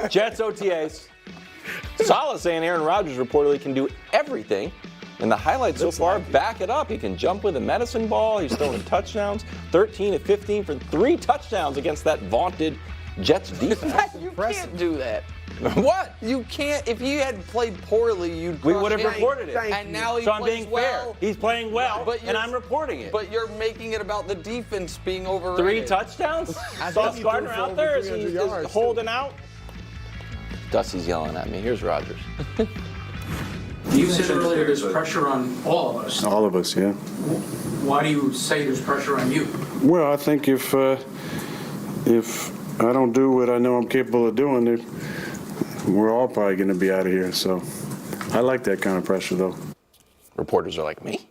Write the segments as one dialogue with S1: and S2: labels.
S1: Jets OTAs. Saleh saying Aaron Rodgers reportedly can do everything. And the highlights so far back it up. He can jump with a medicine ball. He's throwing touchdowns. 13 of 15 for 3 touchdowns against that vaunted Jets defense.
S2: You can't do that.
S1: What?
S2: You can't. If he had played poorly,
S1: We would have reported it.
S2: And now he
S1: So I'm
S2: plays
S1: being
S2: well.
S1: fair. He's playing well,
S2: But
S1: and I'm reporting it.
S2: But you're making it about the defense being overrated.
S1: 3 touchdowns?
S3: I
S1: Sauce
S3: think he
S1: Gardner
S3: threw for
S1: out there?
S3: over
S1: Is he
S3: 300
S1: just
S3: yards,
S1: holding out? Dusty's yelling at me. Here's Rodgers.
S4: You said earlier there's pressure on all of us.
S5: All of us, yeah.
S4: Why do you say there's pressure on you?
S5: Well, I think if I don't do what I know I'm capable of doing, we're all probably going to be out of here. So I like that kind of pressure, though.
S1: Reporters are like me.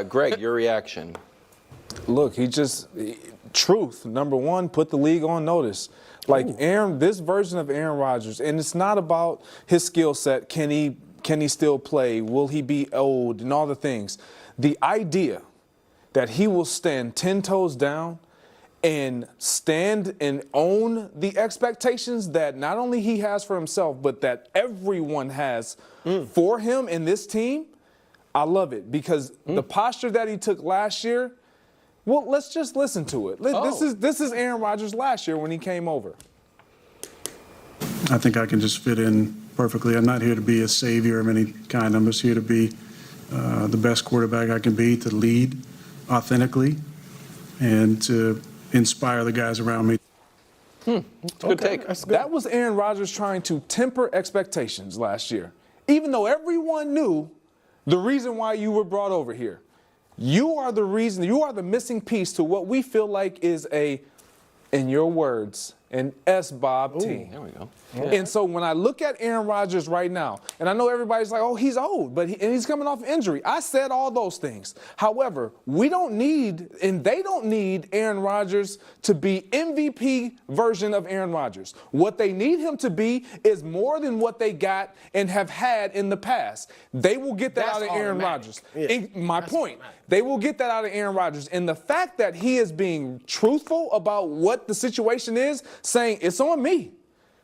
S1: Greg, your reaction?
S6: Look, truth, number one, put the league on notice. Like this version of Aaron Rodgers, and it's not about his skill set. Can he still play? Will he be old? And all the things. The idea that he will stand 10 toes down and stand and own the expectations that not only he has for himself, but that everyone has for him in this team, I love it. Because the posture that he took last year, well, let's just listen to it. This is Aaron Rodgers last year when he came over.
S5: I think I can just fit in perfectly. I'm not here to be a savior of any kind. I'm just here to be the best quarterback I can be, to lead authentically, and to inspire the guys around me.
S1: That's a good take.
S6: That was Aaron Rodgers trying to temper expectations last year. Even though everyone knew the reason why you were brought over here. You are the reason, you are the missing piece to what we feel like is in your words, an S-Bob team.
S1: There we go.
S6: Yeah. And so when I look at Aaron Rodgers right now, and I know everybody's like, oh, he's old, but he's coming off injury. I said all those things. However, we don't need, and they don't need Aaron Rodgers to be MVP version of Aaron Rodgers. What they need him to be is more than what they got and have had in the past. They will get that out of Aaron Rodgers.
S3: Yeah.
S6: My point, they will get that out of Aaron Rodgers. And the fact that he is being truthful about what the situation is, saying it's on me.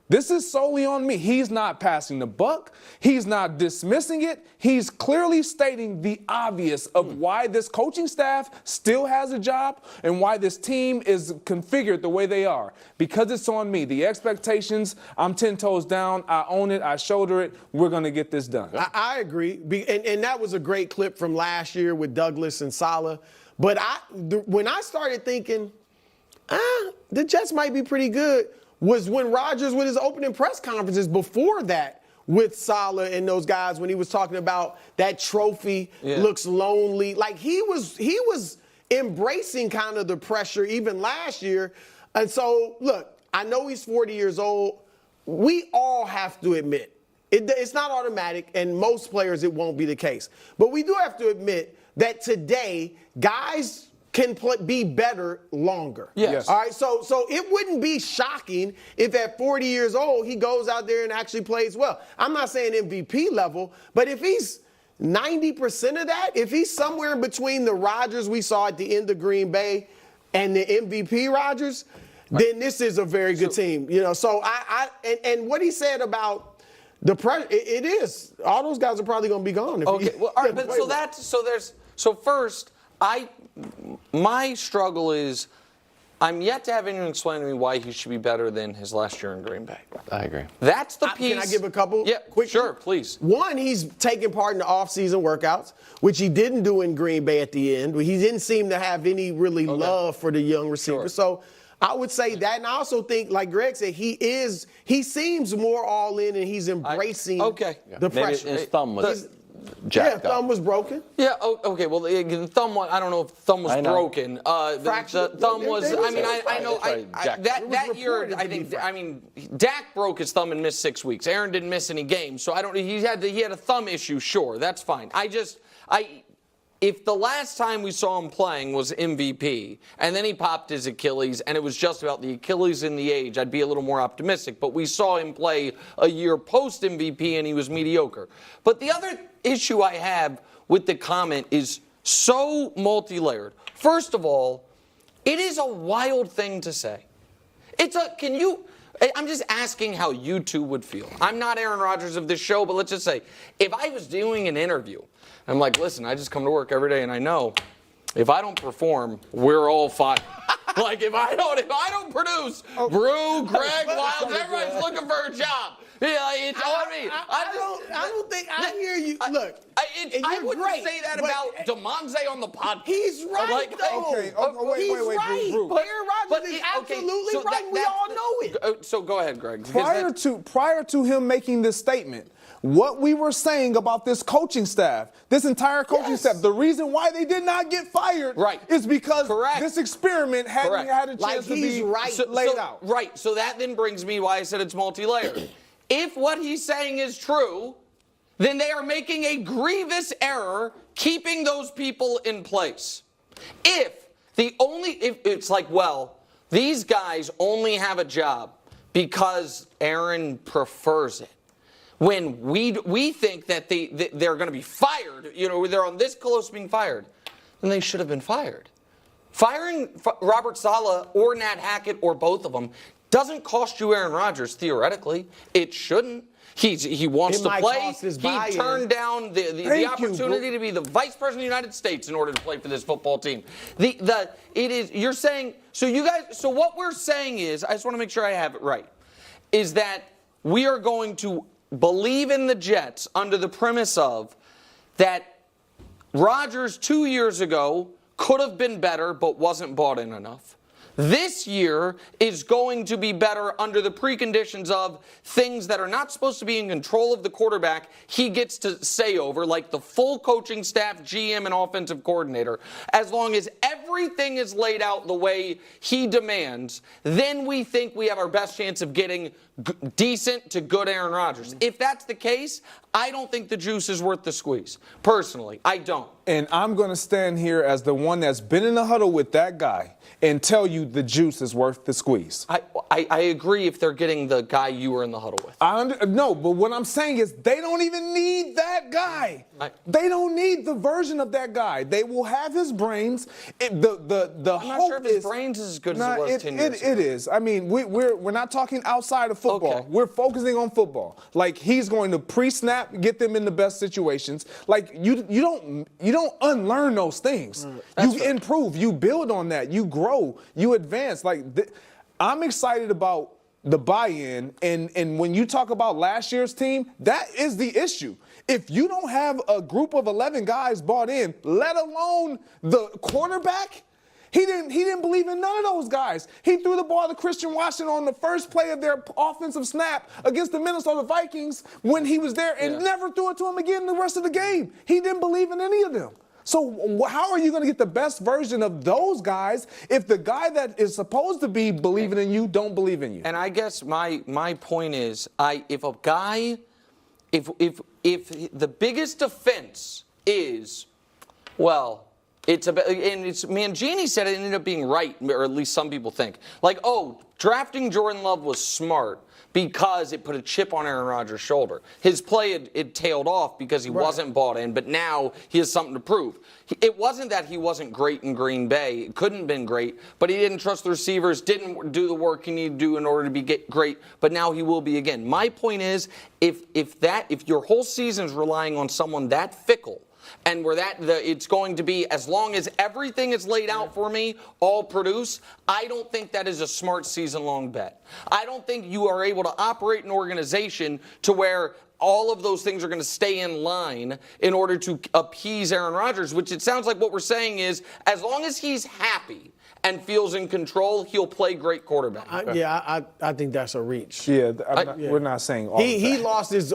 S6: This is solely on me. He's not passing the buck. He's not dismissing it. He's clearly stating the obvious of why this coaching staff still has a job and why this team is configured the way they are. Because it's on me. The expectations, I'm 10 toes down. I own it. I shoulder it. We're going to get this done.
S3: I agree. And that was a great clip from last year with Douglas and Saleh. But when I started thinking, the Jets might be pretty good, was when Rodgers, with his opening press conferences before that with Saleh and those guys, when he was talking about that trophy looks lonely. Like he was embracing kind of the pressure even last year. And so, look, I know he's 40 years old. We all have to admit, it's not automatic, and most players it won't be the case. But we do have to admit that today, guys can be better longer.
S6: Yes.
S3: All right, so it wouldn't be shocking if at 40 years old he goes out there and actually plays well. I'm not saying MVP level, but if he's 90% of that, if he's somewhere in between the Rodgers we saw at the end of Green Bay and the MVP Rodgers, then this is a very good team. You know, so and what he said about the pressure, it is. All those guys are probably going to be gone.
S2: Well, all right, but so first, my struggle is I'm yet to have anyone explain to me why he should be better than his last year in Green Bay.
S1: I agree.
S2: That's the piece.
S3: Can I give a couple?
S2: Yeah,
S3: quick.
S2: Sure, please.
S3: One, he's taking part in the off-season workouts, which he didn't do in Green Bay at the end. He didn't seem to have any love for the young receiver.
S2: Sure.
S3: So I would say that, and I also think, like Greg said, he seems more all in, and he's embracing the pressure.
S1: Maybe his thumb was jacked up.
S3: Thumb was broken.
S2: Yeah. Okay. Well, the thumb. I don't know if the thumb was broken. The thumb was. I mean, I know. That year, I think. I mean, Dak broke his thumb and missed 6 weeks. Aaron didn't miss any games, so I don't. He had a thumb issue. Sure, that's fine. If the last time we saw him playing was MVP, and then he popped his Achilles, and it was just about the Achilles and the age, I'd be a little more optimistic. But we saw him play a year post-MVP, and he was mediocre. But the other issue I have with the comment is so multi-layered. First of all, it is a wild thing to say. I'm just asking how you two would feel. I'm not Aaron Rodgers of this show, but let's just say, if I was doing an interview, I'm like, listen, I just come to work every day and I know if I don't perform, we're all fired. Like if I don't produce, Brew, Greg, Wiles, everybody's looking for a job. Yeah, it's on me.
S3: I don't think I hear you. Look,
S2: I wouldn't say that about DeMonze on the podcast.
S3: He's right, though.
S5: Okay,
S3: He's right.
S5: Brew.
S3: Aaron Rodgers is absolutely right. We all know it.
S2: So go ahead, Greg.
S6: Prior to him making this statement, what we were saying about this coaching staff, this entire coaching staff, the reason why they did not get fired is because this experiment hadn't had a chance to be laid out.
S2: Right. So that then brings me why I said it's multi-layered. If what he's saying is true, then they are making a grievous error keeping those people in place. If it's like, well, these guys only have a job because Aaron prefers it. When we think that they're going to be fired, they're on this close to being fired, then they should have been fired. Firing Robert Saleh or Nat Hackett or both of them doesn't cost you Aaron Rodgers, theoretically. It shouldn't. He wants to play. He turned down the opportunity to be the vice president of the United States in order to play for this football team. You're saying, so you guys, so what we're saying is, I just want to make sure I have it right, is that we are going to believe in the Jets under the premise of that Rodgers 2 years ago could have been better but wasn't bought in enough. This year is going to be better under the preconditions of things that are not supposed to be in control of the quarterback he gets to say over, like the full coaching staff, GM, and offensive coordinator. As long as everything is laid out the way he demands, then we think we have our best chance of getting decent to good Aaron Rodgers. If that's the case, I don't think the juice is worth the squeeze. Personally, I don't.
S6: And I'm going to stand here as the one that's been in the huddle with that guy and tell you the juice is worth the squeeze.
S2: I agree if they're getting the guy you were in the huddle with.
S6: No, but what I'm saying is they don't even need that guy. They don't need the version of that guy. They will have his brains.
S2: I'm not sure if his brains is as good as it was 10 years ago.
S6: It is. I mean, we're not talking outside of football. Okay. We're focusing on football. Like, he's going to pre-snap, get them in the best situations. Like, you don't unlearn those things. You improve. You build on that. You grow. You advance. Like, I'm excited about the buy-in, and when you talk about last year's team, that is the issue. If you don't have a group of 11 guys bought in, let alone the quarterback, he didn't believe in none of those guys. He threw the ball to Christian Washington on the first play of their offensive snap against the Minnesota Vikings when he was there and never threw it to him again the rest of the game. He didn't believe in any of them. So how are you going to get the best version of those guys if the guy that is supposed to be believing in you don't believe in you?
S2: And I guess my point is, if the biggest offense is, well, Mangini said it ended up being right, or at least some people think. Like, drafting Jordan Love was smart because it put a chip on Aaron Rodgers' shoulder. His play had tailed off because he wasn't bought in, but now he has something to prove. It wasn't that he wasn't great in Green Bay. It couldn't have been great, but he didn't trust the receivers, didn't do the work he needed to do in order to be great, but now he will be again. My point is, if your whole season is relying on someone that fickle, and it's going to be, as long as everything is laid out for me, all produce, I don't think that is a smart season-long bet. I don't think you are able to operate an organization to where all of those things are going to stay in line in order to appease Aaron Rodgers, which it sounds like what we're saying is, as long as he's happy and feels in control, he'll play great quarterback.
S3: I think that's a reach.
S6: We're not saying all
S3: he lost his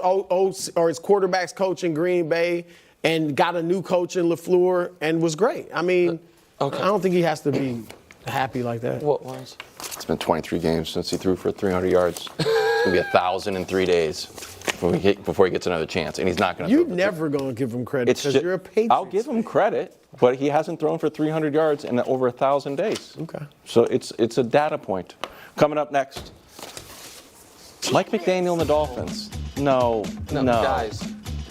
S3: quarterback's coach in Green Bay and got a new coach in LaFleur and was great. I mean, I don't think he has to be happy like that.
S2: What was?
S1: It's been 23 games since he threw for 300 yards. It's going to be 1,000 in 3 days before he gets another chance, and he's not going to.
S3: You're never going to give him credit because you're a Patriots.
S1: I'll give him credit, but he hasn't thrown for 300 yards in over 1,000 days.
S3: Okay.
S1: So it's a data point. Coming up next, Mike McDaniel and the Dolphins. No,
S2: guys.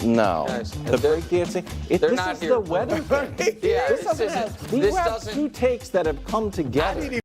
S1: No.
S2: Guys,
S1: the breakdancing. This is the weather thing.
S2: This
S1: have two takes that have come together.